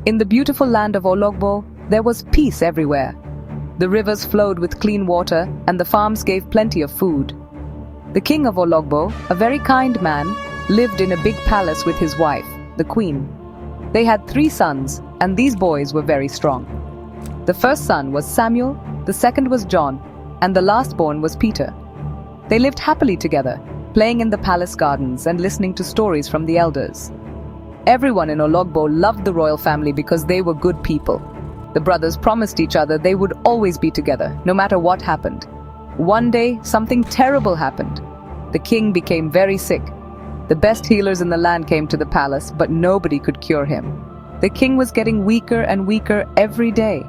In the beautiful land of Ologbo, there was peace everywhere. The rivers flowed with clean water, and the farms gave plenty of food. The king of Ologbo, a very kind man, lived in a big palace with his wife, the queen. They had 3 sons, and these boys were very strong. The first son was Samuel, the second was John, and the last born was Peter. They lived happily together, playing in the palace gardens and listening to stories from the elders. Everyone in Ologbo loved the royal family because they were good people. The brothers promised each other they would always be together, no matter what happened. One day, something terrible happened. The king became very sick. The best healers in the land came to the palace, but nobody could cure him. The king was getting weaker and weaker every day.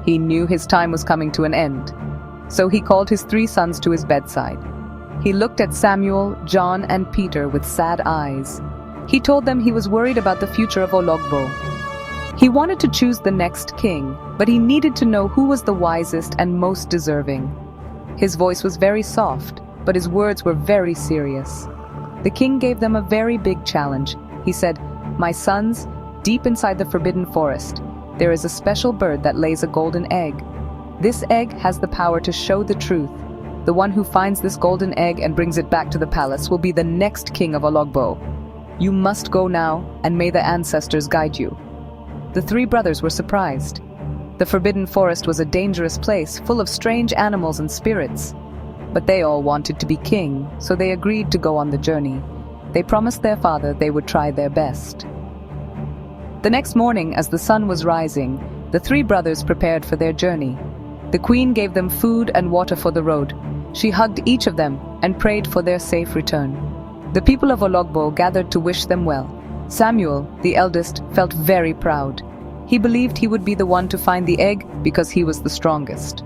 He knew his time was coming to an end. So he called his 3 sons to his bedside. He looked at Samuel, John, and Peter with sad eyes. He told them he was worried about the future of Ologbo. He wanted to choose the next king, but he needed to know who was the wisest and most deserving. His voice was very soft, but his words were very serious. The king gave them a very big challenge. He said, "My sons, deep inside the forbidden forest, there is a special bird that lays a golden egg. This egg has the power to show the truth. The one who finds this golden egg and brings it back to the palace will be the next king of Ologbo. You must go now, and may the ancestors guide you." The 3 brothers were surprised. The forbidden forest was a dangerous place, full of strange animals and spirits. But they all wanted to be king, so they agreed to go on the journey. They promised their father they would try their best. The next morning, as the sun was rising, the 3 brothers prepared for their journey. The queen gave them food and water for the road. She hugged each of them and prayed for their safe return. The people of Ologbo gathered to wish them well. Samuel, the eldest, felt very proud. He believed he would be the one to find the egg because he was the strongest.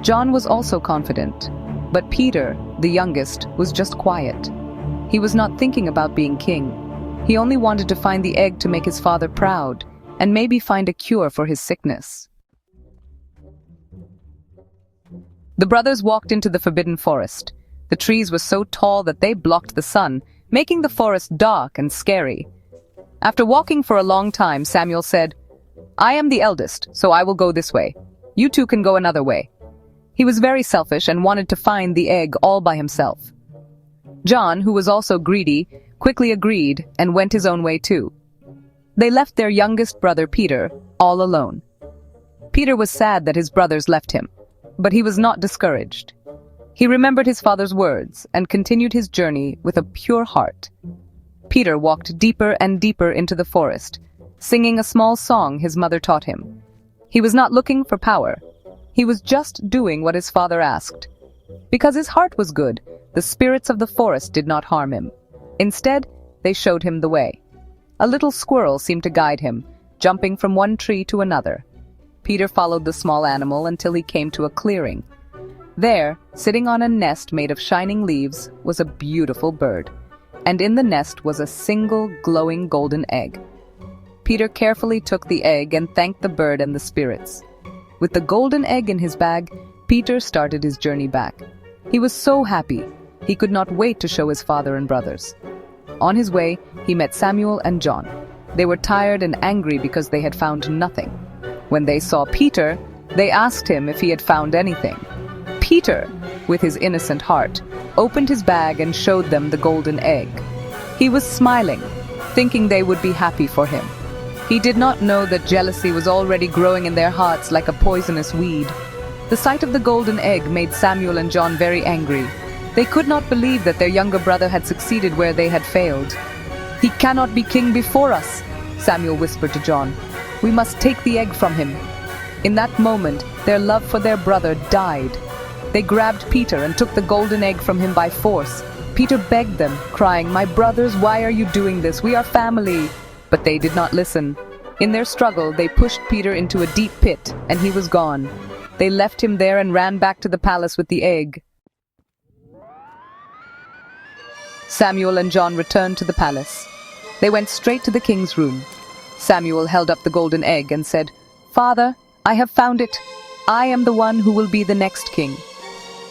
John was also confident, but Peter, the youngest, was just quiet. He was not thinking about being king. He only wanted to find the egg to make his father proud, and maybe find a cure for his sickness. The brothers walked into the forbidden forest. The trees were so tall that they blocked the sun, making the forest dark and scary. After walking for a long time, Samuel said, "I am the eldest, so I will go this way. You 2 can go another way." He was very selfish and wanted to find the egg all by himself. John, who was also greedy, quickly agreed and went his own way too. They left their youngest brother Peter all alone. Peter was sad that his brothers left him, but he was not discouraged. He remembered his father's words and continued his journey with a pure heart. Peter walked deeper and deeper into the forest, singing a small song his mother taught him. He was not looking for power. He was just doing what his father asked. Because his heart was good, the spirits of the forest did not harm him. Instead, they showed him the way. A little squirrel seemed to guide him, jumping from one tree to another. Peter followed the small animal until he came to a clearing. There, sitting on a nest made of shining leaves, was a beautiful bird, and in the nest was a single glowing golden egg. Peter carefully took the egg and thanked the bird and the spirits. With the golden egg in his bag, Peter started his journey back. He was so happy. He could not wait to show his father and brothers. On his way, he met Samuel and John. They were tired and angry because they had found nothing. When they saw Peter, they asked him if he had found anything. Peter, with his innocent heart, opened his bag and showed them the golden egg. He was smiling, thinking they would be happy for him. He did not know that jealousy was already growing in their hearts like a poisonous weed. The sight of the golden egg made Samuel and John very angry. They could not believe that their younger brother had succeeded where they had failed. "He cannot be king before us," Samuel whispered to John. "We must take the egg from him." In that moment, their love for their brother died. They grabbed Peter and took the golden egg from him by force. Peter begged them, crying, "My brothers, why are you doing this? We are family." But they did not listen. In their struggle, they pushed Peter into a deep pit, and he was gone. They left him there and ran back to the palace with the egg. Samuel and John returned to the palace. They went straight to the king's room. Samuel held up the golden egg and said, "Father, I have found it. I am the one who will be the next king."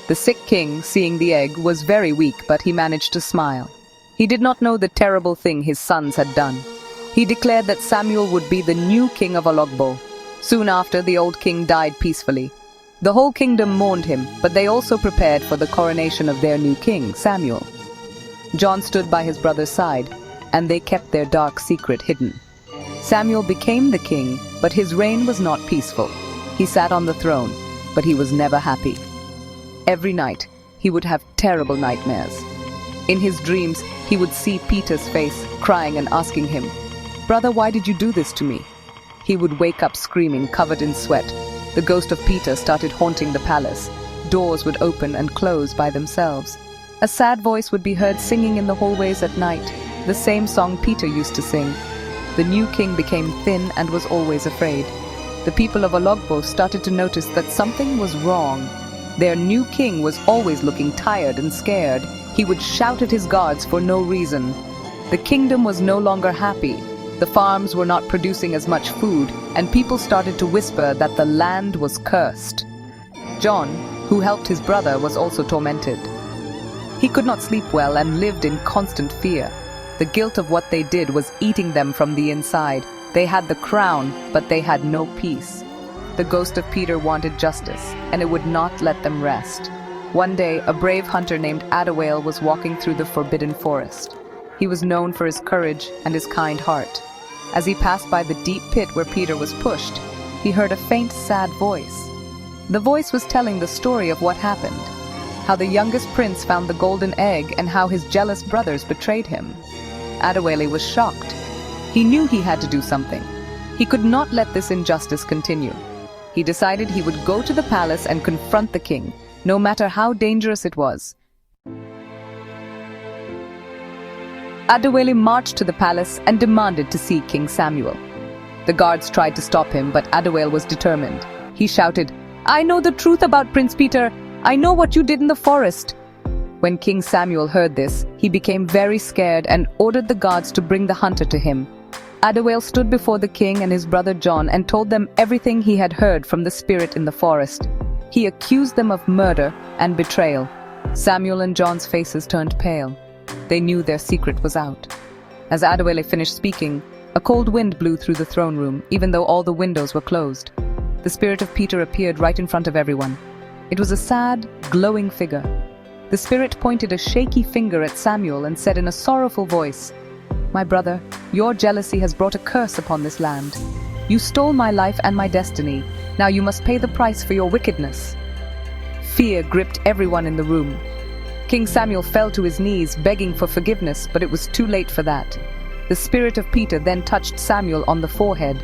The sick king, seeing the egg, was very weak, but he managed to smile. He did not know the terrible thing his sons had done. He declared that Samuel would be the new king of Ologbo. Soon after, the old king died peacefully. The whole kingdom mourned him, but they also prepared for the coronation of their new king, Samuel. John stood by his brother's side, and they kept their dark secret hidden. Samuel became the king, but his reign was not peaceful. He sat on the throne, but he was never happy. Every night, he would have terrible nightmares. In his dreams, he would see Peter's face, crying and asking him, "Brother, why did you do this to me?" He would wake up screaming, covered in sweat. The ghost of Peter started haunting the palace. Doors would open and close by themselves. A sad voice would be heard singing in the hallways at night, the same song Peter used to sing. The new king became thin and was always afraid. The people of Ologbo started to notice that something was wrong. Their new king was always looking tired and scared. He would shout at his guards for no reason. The kingdom was no longer happy. The farms were not producing as much food, and people started to whisper that the land was cursed. John, who helped his brother, was also tormented. He could not sleep well and lived in constant fear. The guilt of what they did was eating them from the inside. They had the crown, but they had no peace. The ghost of Peter wanted justice, and it would not let them rest. One day, a brave hunter named Adawale was walking through the forbidden forest. He was known for his courage and his kind heart. As he passed by the deep pit where Peter was pushed, he heard a faint, sad voice. The voice was telling the story of what happened, how the youngest prince found the golden egg and how his jealous brothers betrayed him. Adawale was shocked. He knew he had to do something. He could not let this injustice continue. He decided he would go to the palace and confront the king, no matter how dangerous it was. Adawale marched to the palace and demanded to see King Samuel. The guards tried to stop him, but Adawale was determined. He shouted, "I know the truth about Prince Peter. I know what you did in the forest." When King Samuel heard this, he became very scared and ordered the guards to bring the hunter to him. Adawale stood before the king and his brother John and told them everything he had heard from the spirit in the forest. He accused them of murder and betrayal. Samuel and John's faces turned pale. They knew their secret was out. As Adawale finished speaking, a cold wind blew through the throne room, even though all the windows were closed. The spirit of Peter appeared right in front of everyone. It was a sad, glowing figure. The spirit pointed a shaky finger at Samuel and said in a sorrowful voice, "My brother, your jealousy has brought a curse upon this land. You stole my life and my destiny. Now you must pay the price for your wickedness." Fear gripped everyone in the room. King Samuel fell to his knees, begging for forgiveness, but it was too late for that. The spirit of Peter then touched Samuel on the forehead.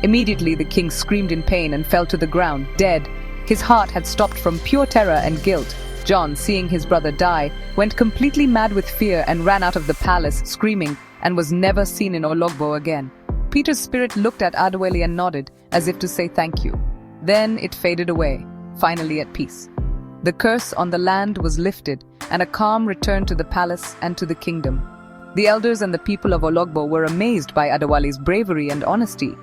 Immediately the king screamed in pain and fell to the ground, dead. His heart had stopped from pure terror and guilt. John, seeing his brother die, went completely mad with fear and ran out of the palace, screaming, and was never seen in Ologbo again. Peter's spirit looked at Adawale and nodded, as if to say thank you. Then it faded away, finally at peace. The curse on the land was lifted, and a calm returned to the palace and to the kingdom. The elders and the people of Ologbo were amazed by Adawale's bravery and honesty.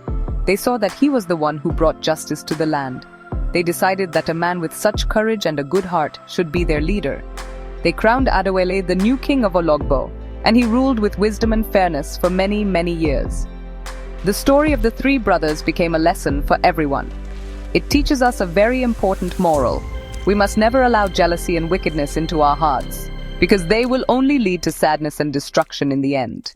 They saw that he was the one who brought justice to the land. They decided that a man with such courage and a good heart should be their leader. They crowned Adawale the new king of Ologbo, and he ruled with wisdom and fairness for many, many years. The story of the three brothers became a lesson for everyone. It teaches us a very important moral. We must never allow jealousy and wickedness into our hearts, because they will only lead to sadness and destruction in the end.